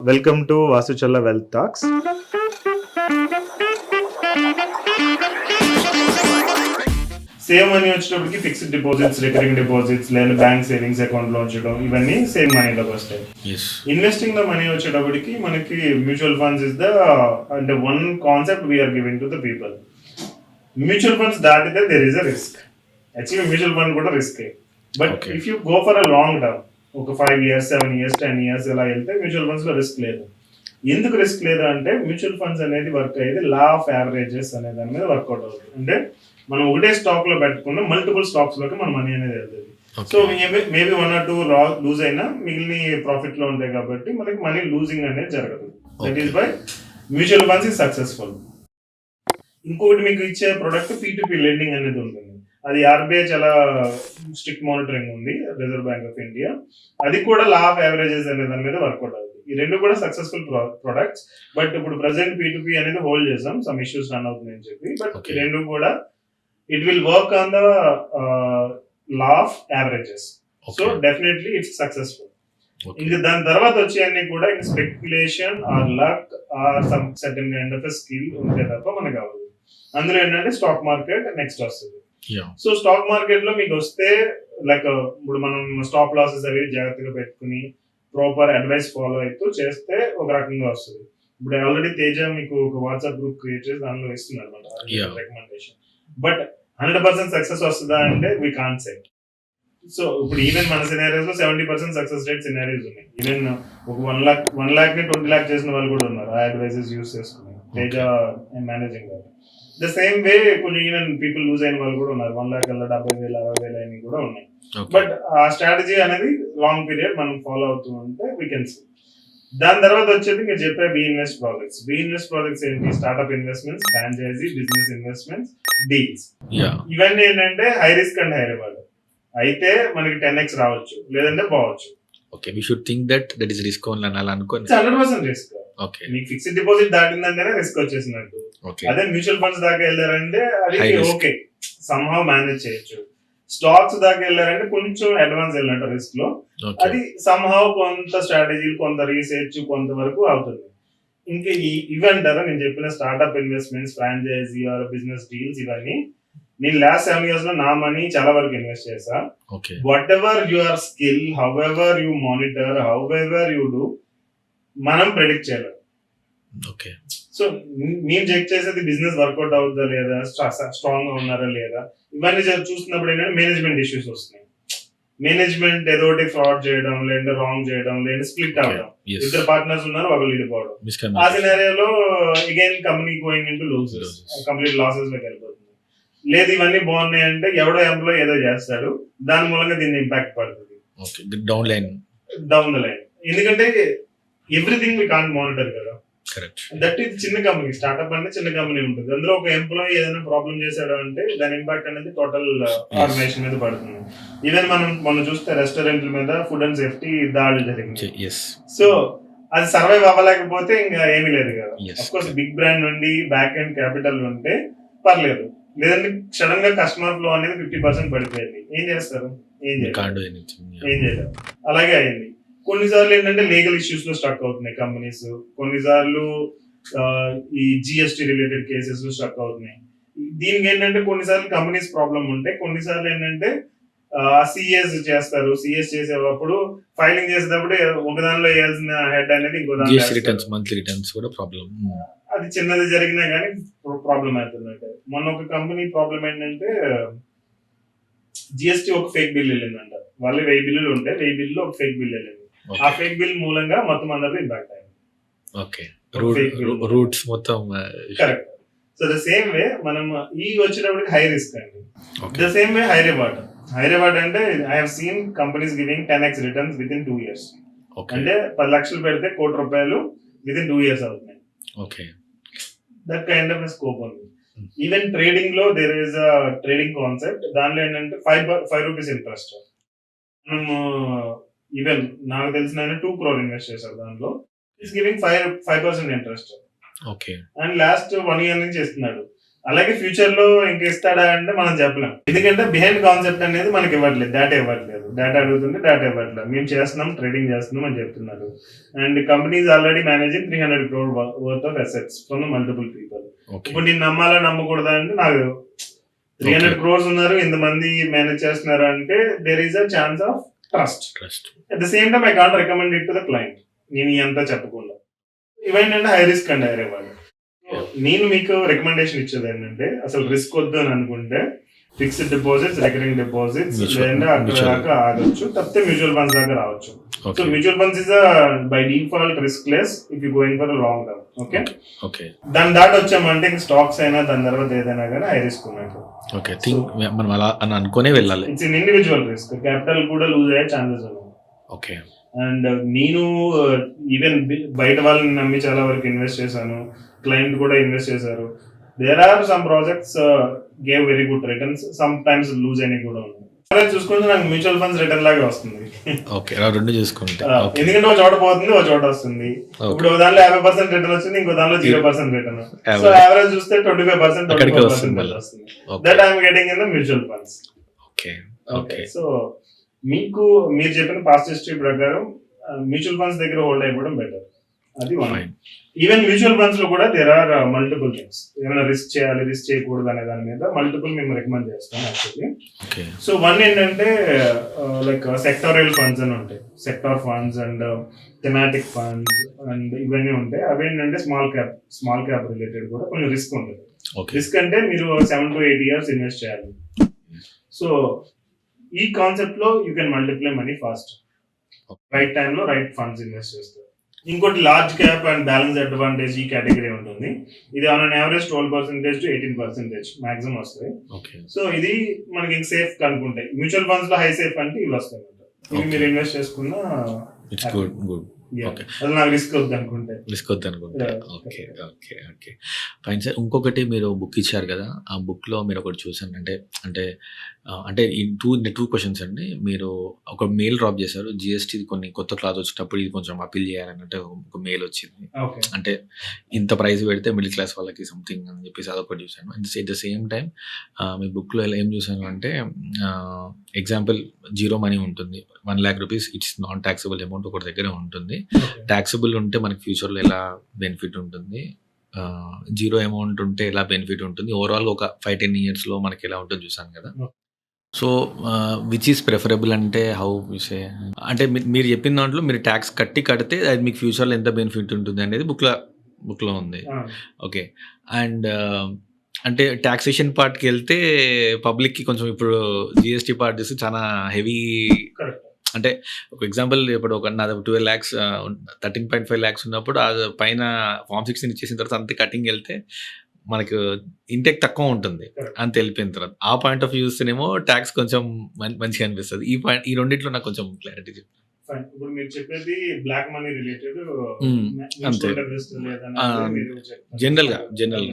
Welcome to వాసుచల్ల wealth tax. Same money వచ్చేటప్పటికి fixed deposits, recurring deposits లేదా bank savings account లో ఉంచడం, ఇవన్నీ సేమ్ మనీలోకి వస్తాయి. ఇన్వెస్టింగ్ లో మనీ వచ్చేటప్పటికి మనకి మ్యూచువల్ ఫండ్స్ ఇస్ ద అంటే one concept we are giving to the people. Mutual funds దాటితే there is a risk. Actually mutual fund కూడా risk. But if you go for a long term, ఒక 5 years 7 years 10 years ఇలా వెళ్తే mutual funds లో risk లేదు. ఎందుకు risk లేదు అంటే మ్యూచువల్ ఫండ్స్ అనేది వర్క్ అయ్యేది లా ఆఫ్ యావరేజెస్ అనే దాని మీద వర్కౌట్ అవుతుంది. అంటే మనం ఒకటే స్టాక్ లో పెట్టుకున్న మల్టిపుల్ స్టాక్స్ లోకి మన మనీ అనేది వెళ్తుంది. సో మేబీ 1 or 2 లూజ్ అయినా మిగిలిన ప్రాఫిట్ లో ఉంటాయి కాబట్టి మనకి మనీ లూజింగ్ అనేది జరగదు. That is why mutual funds is successful. ఇంకొకటి మీకు ఇచ్చే ప్రొడక్ట్ P2P లెండింగ్ అనేది ఉంటుంది. అది ఆర్బీఐ చాలా స్ట్రిక్ట్ మానిటరింగ్ ఉంది, రిజర్వ్ బ్యాంక్ ఆఫ్ ఇండియా. అది కూడా లా ఆఫ్ యావరేజెస్ అనే దాని మీద వర్కౌట్ అవుతుంది. ఈ రెండు కూడా సక్సెస్ఫుల్ ప్రొడక్ట్స్. బట్ ఇప్పుడు ప్రెసెంట్ P2P అనేది హోల్డ్ చేసాం, సమ్ ఇష్యూస్ రన్ అవుతున్నాయని చెప్పి. బట్ ఈ రెండు కూడా it will work on the law of averages. So definitely it's successful. ఇంకా దాని తర్వాత వచ్చేవన్నీ కూడా speculation or luck or some certain kind of skill ఉంటే తప్ప మనకు అవ్వదు. అందులో ఏంటంటే స్టాక్ మార్కెట్ నెక్స్ట్ వస్తుంది. సో స్టాక్ మార్కెట్ లో మీకు వస్తే లైక్ ఇప్పుడు మనం స్టాప్ లాసెస్ అవి జాగ్రత్తగా పెట్టుకుని ప్రాపర్ అడ్వైస్ ఫాలో అవుతూ చేస్తే ఒక రకంగా వస్తుంది. ఇప్పుడు ఆల్రెడీ తేజ మీకు ఒక వాట్సాప్ గ్రూప్ క్రియేట్ చేసి దానిలో ఇస్తున్నారు అనమాట రికమెండేషన్. బట్ 100% సక్సెస్ వస్తుందా అంటే వీ కాంట్ సే. సో ఇప్పుడు ఈవెన్ మన సినారియోస్ లో 70% సక్సెస్ రేట్ సినారియోస్ ఉన్నాయి. ఈవెన్ ఒక 1 lakh ని 20 lakh చేసిన వాళ్ళు కూడా ఉన్నారు ఆ అడ్వైజెస్ యూస్ చేసుకుని. తేజ మేనేజింగ్ వాళ్ళు ద సేమ్ వే కొంచెం ఈవెన్ పీపుల్ లూజ్ అయిన వాళ్ళు కూడా ఉన్నారు. 1 lakh 70,000 60,000 అయినవి కూడా ఉన్నాయి. బట్ ఆ స్ట్రాటజీ అనేది లాంగ్ పీరియడ్ మనం ఫాలో అవుతూ ఉంటే వీ కెన్ సీ. దాని తర్వాత వచ్చేది మీరు చెప్పే B invest projects. B invest projects ఏంటి? Startup investments, franchisee business investments, deals. ఇవన్నీ ఏంటంటే high risk and high reward. అయితే మనకి 10x రావచ్చు, లేదంటే పోవచ్చు. Okay, we should think that is risk only అని అనుకోని 100% రిస్క్. ఓకే, మీకు ఫిక్స్డ్ డిపాజిట్ దాటిందంటేనే రిస్క్ వచ్చేసినట్టు. అదే మ్యూచువల్ ఫండ్స్ దాకా వెళ్ళారంటే అది ఓకే, సమ్హౌ మేనేజ్ చేయొచ్చు. స్టాక్స్ దాకా వెళ్ళారంటే కొంచెం అడ్వాన్స్ వెళ్ళినట్టు రిస్క్ లో. అది సమ్హౌ కొంత స్ట్రాటజీ, కొంత రీసెర్చ్, కొంతవరకు అవుతుంది. ఇంకా ఇవంటారా నేను చెప్పిన startup investments, franchisee or business deals, ఇవన్నీ నేను లాస్ట్ 7 years లో నా మనీ చాలా వరకు ఇన్వెస్ట్ చేసా. What ever your skill, how ever you monitor, how ever you do, మనం ప్రెడిక్ట్ చేయలేం. ఓకే, సో నేను చెక్ చేసేది బిజినెస్ వర్కౌట్ అవుతుందా లేదా, స్ట్రాంగ్ గా ఉన్నారా లేదా, ఇవన్నీ చూస్తున్నప్పుడు ఏంటంటే మేనేజ్మెంట్ ఇష్యూస్ వస్తున్నాయి. మేనేజ్మెంట్ ఏదో ఒకటి ఫ్రాడ్ చేయడం, లేదంటే రాంగ్ చేయడం, లేదంటే స్ప్లిట్ అవడం. ఇద్దరు పార్ట్నర్స్ ఉన్నారు, ఒకళ్ళు విడిపోవడం. ఆ సినారియోలో again company going into losses, complete losses లోకి వెళ్ళిపోతుంది. లేదు ఇవన్నీ బాగున్నాయి అంటే ఎవడో ఎంప్లాయ్ ఏదో చేస్తాడు, దాని మూలంగా దీన్ని ఇంపాక్ట్ పడుతుంది డౌన్ ద లైన్. ఎందుకంటే ఎవ్రీథింగ్ వి కాంట్ మానిటర్ కదా. దట్ ఈస్ చిన్న కంపెనీ. స్టార్ట్అప్ అంటే చిన్న కంపెనీ ఉంటుంది. అందులో ఒక ఎంప్లాయీ ఏదైనా ప్రాబ్లం చేశాడు అంటే దాని ఇంపాక్ట్ అనేది టోటల్ ఆర్గనైజేషన్ మీద పడుతుంది. ఈవెన్ మనం చూస్తే రెస్టారెంట్ల మీద ఫుడ్ అండ్ సేఫ్టీ దాడులు జరిగింది. సో అది సర్వైవ్ అవ్వలేకపోతే ఇంకా ఏమీ లేదు కదా. అఫ్ కోర్స్ బిగ్ బ్రాండ్ నుండి బ్యాక్ అండ్ క్యాపిటల్ ఉంటే పర్లేదు, లేదంటే సడన్ గా కస్టమర్ ఫ్లో అనేది 50% పడిపోయింది. ఏం చేస్తారు? ఏం చేయలేదు. అలాగే అయింది. కొన్నిసార్లు ఏంటంటే లీగల్ ఇష్యూస్ లో స్ట్రక్ అవుతున్నాయి కంపెనీస్. కొన్నిసార్లు ఈ జిఎస్టీ రిలేటెడ్ కేసెస్ లో స్ట్రక్ అవుతున్నాయి. దీనికి ఏంటంటే కొన్నిసార్లు కంపెనీస్ ప్రాబ్లం ఉంటే, కొన్నిసార్లు ఏంటంటే సిఎస్ చేస్తారు. సిఎస్ చేసేటప్పుడు ఫైలింగ్ చేసేటప్పుడు ఒక దానిలో వేయాల్సిన హెడ్ అనేది ఇంకో దాంట్లో, అది చిన్నది జరిగినా కానీ ప్రాబ్లం అవుతుందంటే. మొన్న ఒక కంపెనీ ప్రాబ్లం ఏంటంటే జిఎస్టీ ఒక ఫేక్ బిల్ వెళ్ళిందంట. వాళ్ళు 1000 బిల్లులు ఉంటే 1000 బిల్లు ఒక ఫేక్ బిల్ వెళ్ళింది. ఆ ఫేక్ బిల్ మూలంగా మొత్తం అందరికీ ఇంపాక్ట్ అయింది. రూట్స్ మొత్తం correct. So the same way మనం ఈ వచ్చేటప్పటికి హై రిస్క్ అండి. The same way high reward. High reward అంటే I have seen companies giving 10x returns within 2 years. అంటే 10 లక్షలు పెడితే ₹1 కోటి విత్ ఇన్ 2 years అవుతున్నాయి. Okay, that kind of scope ఉంది. ఈవెన్ ట్రేడింగ్ లో there is a trading concept. దానిలో ఏంటంటే 5 రూపీస్ ఇంట్రెస్ట్. మనము ఈవెన్ నాకు తెలిసిన 2 crore ఇన్వెస్ట్ చేశారు దానిలో. Is giving 5% interest. Okay, and last 1 year నుంచి ఇస్తున్నాడు. అలాగే ఫ్యూచర్ లో ఇంక ఇస్తాడా అంటే మనం చెప్పలేం, ఎందుకంటే బిహైండ్ కాన్సెప్ట్ అనేది మనకి ఇవ్వట్లేదు, డేటా అడుగుతుంటే డేటా ఇవ్వట్లేదు. మేము చేస్తున్నాం, ట్రేడింగ్ చేస్తున్నాం అని చెప్తున్నారు. And companies already managing 300 crore worth of assets from multiple people. ఇప్పుడు నేను నమ్మాలా నమ్మకూడదా అంటే నాకు 300 crores ఉన్నారు, ఇంతమంది మేనేజ్ చేస్తున్నారు అంటే there is a chance of trust. At the same time I can't recommend it to the client, నేను ఇదంతా చెప్పకుండా. ఇవేంటంటే హై రిస్క్ అండి హైర్ ఇవ్వాలి. నేను మీకు రికమెండేషన్ ఇచ్చేది ఏంటంటే అసలు రిస్క్ వద్దు అని అనుకుంటే ఫిక్స్డ్ డిపాజిట్స్, రికరింగ్ డిపాజిట్స్, లేదంటే అక్కడ దాకా ఆగొచ్చు, తప్పితే మ్యూచువల్ ఫండ్స్ దాకా రావచ్చు. So mutual funds is by default risk less if you going for long term. Okay, దాని దాటి వచ్చామంటే స్టాక్స్ అయినా దాని తర్వాత ఏదైనా కానీ హై రిస్క్ ఉన్నట్టు. ఓకే, మనం అలా అని అనుకునే వెళ్ళాలి. It's in individual risk, capital కూడా లూజ్ అయ్యే ఛాన్సెస్ ఉన్నాయి. ఓకే, అండ్ నేను ఈవెన్ బయట వాళ్ళని నమ్మి చాలా వరకు ఇన్వెస్ట్ చేశాను, క్లయింట్ కూడా ఇన్వెస్ట్ చేశారు. There are some projects gave very good returns, sometimes lose అయినవి కూడా ఉన్నాయి. చూసుకుంటే నాకు మ్యూచువల్ ఫండ్స్ రిటర్న్ లాగే వస్తుంది. ఓకే, రెండు చూసుకుంటే ఎందుకంటే ఒక చోట పోతుంది, ఒక చోట వస్తుంది. ఇప్పుడు దానిలో 50% రిటర్న్ వచ్చింది, ఇంకో దానిలో 0% రిటర్న్. సో యావరేజ్ చూస్తే 25% వస్తుంది. That I'm getting in the mutual funds. Okay, so మీకు మీరు చెప్పిన పాస్ట్ హిస్టరీ ప్రకారం మ్యూచువల్ ఫండ్స్ దగ్గర హోల్డ్ అయిపోవడం బెటర్. అది ఈవెన్ మ్యూచువల్ ఫండ్స్ లో కూడా దేర్ ఆర్ మల్టిపుల్ థింగ్స్, ఏమైనా రిస్క్ చేయాలి, రిస్క్ చేయకూడదు అనే దాని మీద మల్టిపుల్ మేము రికమెండ్ చేస్తాం యాక్చువల్లీ. సో వన్ ఏంటంటే లైక్ సెక్టారియల్ ఫండ్స్ అని ఉంటాయి, sector funds and thematic funds and ఇవన్నీ ఉంటాయి. అవి ఏంటంటే స్మాల్ క్యాప్ రిలేటెడ్ కూడా కొంచెం రిస్క్ ఉంటుంది. రిస్క్ అంటే మీరు 7 to 8 years ఇన్వెస్ట్ చేయాలి. సో ఈ కాన్సెప్ట్ లో you can multiply money fast, right time లో రైట్ ఫండ్స్ ఇన్వెస్ట్ చేస్తారు. ఇంకోటి large cap and balance advantage ఈ కేటగిరీ ఉంటుంది. ఇది on an average 12% to 18% maximum వస్తాయి. సో ఇది మనకి సేఫ్ కనుకుంటాయి. మ్యూచువల్ ఫండ్స్ లో హై సేఫ్ అంటే ఇవి వస్తాయి, ఇవి మీరు ఇన్వెస్ట్ చేసుకున్న అది నాకు రిస్క్ వద్దు అనుకుంటే. Okay fine sir. ఇంకొకటి మీరు బుక్ ఇచ్చారు కదా, ఆ బుక్ లో మీరు ఒకటి చూసాను, అంటే ఈ టూ క్వశ్చన్స్ అండి. మీరు ఒక మెయిల్ డ్రాప్ చేశారు, జిఎస్టీ కొన్ని కొత్త క్లాస్ వచ్చేటప్పుడు ఇది కొంచెం అపీల్ చేయాలన్నట్టు ఒక మెయిల్ వచ్చింది. అంటే ఇంత ప్రైస్ పెడితే మిడిల్ క్లాస్ వాళ్ళకి సంథింగ్ అని చెప్పేసి అదొకటి చూసాను. At the same time me book లో ఏం చూసాను అంటే ఎగ్జాంపుల్ జీరో మనీ ఉంటుంది, 1 lakh rupees, it's non taxable amount ఒకటి దగ్గర ఉంటుంది. ట్యాక్సిబుల్ ఉంటే మనకి ఫ్యూచర్లో ఎలా బెనిఫిట్ ఉంటుంది, జీరో అమౌంట్ ఉంటే ఎలా బెనిఫిట్ ఉంటుంది, ఓవరాల్ ఒక 5-10 years లో మనకి ఎలా ఉంటుంది చూసాను కదా. సో విచ్ ఈస్ ప్రిఫరబుల్ అంటే హౌ సే, అంటే మీరు చెప్పిన దాంట్లో మీరు ట్యాక్స్ కడితే అది మీకు ఫ్యూచర్లో ఎంత బెనిఫిట్ ఉంటుంది అనేది బుక్లో ఉంది. ఓకే, అండ్ అంటే ట్యాక్సేషన్ పార్ట్కి వెళ్తే పబ్లిక్కి కొంచెం ఇప్పుడు జిఎస్టీ పార్ట్ చూసి చాలా హెవీ. అంటే ఒక ఎగ్జాంపుల్, ఇప్పుడు ఒక నాది 12 lakhs 13.5 lakhs ఉన్నప్పుడు అది పైన ఫార్మ్ 16 ఇచ్చేసిన తర్వాత అంతే కటింగ్ వెళ్తే మనకు ఇంటెక్ తక్కువ ఉంటుంది అని తెలిపిన తర్వాత ఆ పాయింట్ ఆఫ్ వ్యూ చూస్తేనేమో ట్యాక్స్ కొంచెం మంచిగా అనిపిస్తుంది. ఈ రెండిట్లో నాకు కొంచెం క్లారిటీ చెప్పండి. ఇప్పుడు మీరు చెప్పేది బ్లాక్ మనీ రిలేటెడ్ అంతే, జనరల్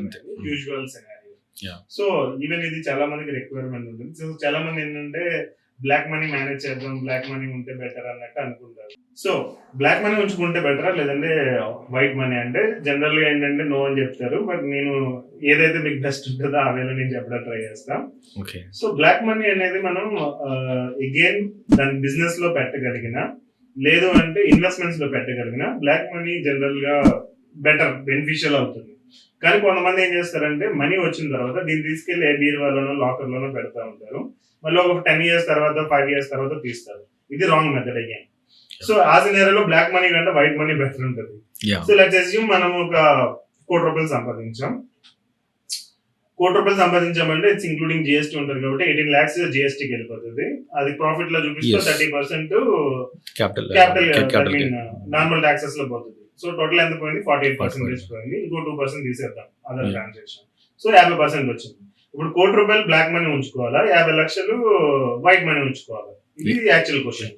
అంతే, యూజువల్ సినారియో. సో ఈవెన్ ఇది చాలా మందికి రిక్వైర్మెంట్ ఉంటుంది. సో చాలా మంది ఏంటంటే బ్లాక్ మనీ మేనేజ్ చేద్దాం, బ్లాక్ మనీ ఉంటే బెటర్ అన్నట్టు అనుకుంటారు. సో బ్లాక్ మనీ ఉంచుకుంటే బెటరా లేదంటే వైట్ మనీ అంటే జనరల్ గా ఏంటంటే నో అని చెప్తారు. బట్ నేను ఏదైతే మీకు బెస్ట్ ఉంటుందో ఆ వేలో నేను చెప్పడం ట్రై చేస్తాం. సో బ్లాక్ మనీ అనేది మనం అగైన్ దాని బిజినెస్ లో పెట్టగలిగిన, లేదు అంటే ఇన్వెస్ట్మెంట్స్ లో పెట్టగలిగిన బ్లాక్ మనీ జనరల్ గా బెటర్, బెనిఫిషియల్ అవుతుంది. కానీ కొంతమంది ఏం చేస్తారంటే మనీ వచ్చిన తర్వాత దీన్ని తీసుకెళ్లి బీరువాలోనో లాకర్లోనో పెడతా ఉంటారు. మళ్ళీ ఒక 10 years తర్వాత 5 years తర్వాత తీస్తారు. ఇది రాంగ్ మెథడ్ అగైన్. సో ఆ సినారియోలో బ్లాక్ మనీ కంటే వైట్ మనీ బెటర్ ఉంటుంది. సో లెట్స్ అస్యూమ్ మనం ఒక 1 crore rupees సంపాదించాం. 1 crore rupees సంపాదించామంటే ఇట్స్ ఇంక్లూడింగ్ జిఎస్టీ ఉంటుంది కాబట్టి 18 lakhs జిఎస్టీకి వెళ్ళిపోతుంది. అది ప్రాఫిట్ లో చూపిస్తే 30% క్యాపిటల్ నార్మల్ టాక్సెస్ లో పోతుంది. సో టోటల్ ఎంత పోయింది, 48% పోయింది. ఇంకో 2% తీసేద్దాం అదర్ ట్రాన్సాక్షన్. సో 50% వచ్చింది. ఇప్పుడు 1 crore rupees బ్లాక్ మనీ ఉంచుకోవాలా, 50 lakhs వైట్ మనీ ఉంచుకోవాలా, ఇది యాక్చువల్ క్వశ్చన్.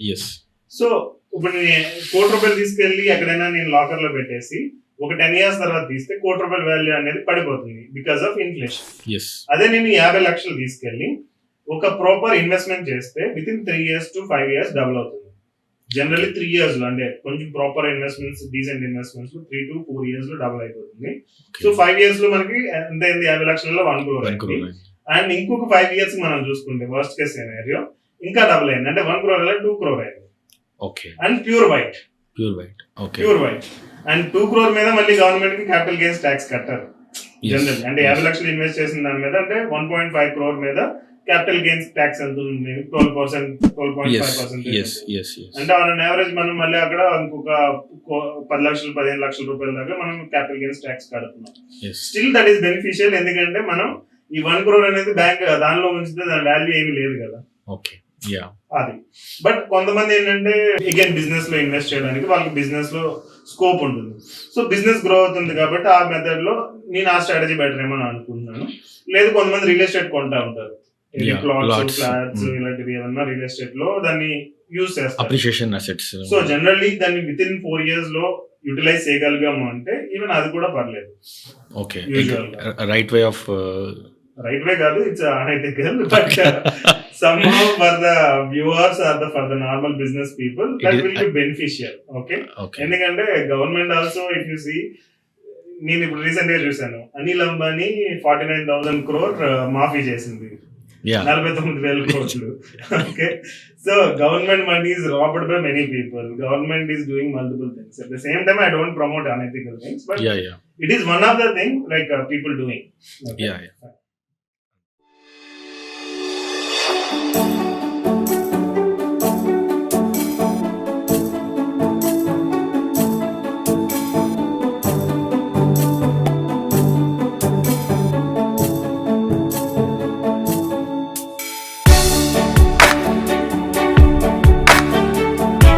సో ఇప్పుడు నేను 1 crore rupees తీసుకెళ్లి ఎక్కడైనా నేను లాకర్ లో పెట్టేసి ఒక 10 years తర్వాత తీస్తే 1 crore rupees వాల్యూ అనేది పడిపోతుంది బికాస్ ఆఫ్ ఇన్ఫ్లేషన్. అదే నేను 50 lakhs తీసుకెళ్లి ఒక ప్రాపర్ ఇన్వెస్ట్మెంట్ చేస్తే with in 3 years to 5 years double అవుతుంది. జనరల్లీ 3 years లో, అంటే కొంచెం proper investments, decent investments 3 to 4 years లో డబుల్ అయిపోతుంది. సో 5 years లో మనకి ఎంత అయింది, 50 లక్షలలో 1 crore అయింది. అండ్ ఇంకొక 5 years మనం చూసుకుంటే వర్స్ట్ కేస్ సినారియో ఇంకా డబుల్ అయింది, అంటే 1 crore 2 crore అయింది. Okay. And pure white. Okay. Pure white. And 2 crore మీద మళ్ళీ గవర్నమెంట్ కి క్యాపిటల్ గెయిన్స్ ట్యాక్స్ కట్టారు జనరల్. అంటే 50 లక్షలు ఇన్వెస్ట్ చేసిన దాని మీద అంటే 1.5 crore మీద క్యాపిటల్ గెయిన్స్ ట్యాక్స్ ఎంత ఉంది, 12%, 12.5%. అంటే ఆన్ యావరేజ్ మనం మళ్ళీ అక్కడ ఇంకొక 10 లక్షలు 15 లక్షల రూపాయల దాకా మనం క్యాపిటల్ గెయిన్స్ ట్యాక్స్ కడుతున్నాం. స్టిల్ దట్ ఈస్ బెనిఫిషియల్, ఎందుకంటే మనం ఈ 1 crore అనేది బ్యాంక్ దానిలో ఉంచితే దాని వాల్యూ ఏమీ లేదు కదా. ఓకే. అది. బట్ కొంతమంది ఏంటంటే అగైన్ బిజినెస్ లో ఇన్వెస్ట్ చేయడానికి వాళ్ళకి బిజినెస్ లో స్కోప్ ఉంటుంది. సో బిజినెస్ గ్రో అవుతుంది కాబట్టి ఆ మెథడ్ లో నేను ఆ స్ట్రాటజీ బెటర్ ఏమని అనుకుంటున్నాను. లేదు కొంతమంది రియల్ ఎస్టేట్ కొంటా ఉంటారు, ప్లాట్స్, ఫ్లాట్స్ ఇలాంటివి ఏమన్నా రియల్ ఎస్టేట్ లో దాన్ని యూజ్ చేస్తారు, అప్రిషియేషన్ అసెట్స్. సో జనరల్లీ దాన్ని విత్ ఇన్ 4 years లో యూటిలైజ్ చేయగలిగాము అంటే ఈవెన్ అది కూడా పర్లేదు. Okay. Right way of right way కాదు, it's unethical, but somehow for the viewers or for the normal business people that will be beneficial. Okay. ఎందుకంటే government also if you see, నేను ఇప్పుడు recent గా చూసాను, Anil Ambani 49,000 crore మాఫీ చేసింది, 49,000 crores. Okay, so government money is robbed by many people. Government is doing multiple things at the same time. I don't promote unethical things, but it is one of the thing like people doing. Okay?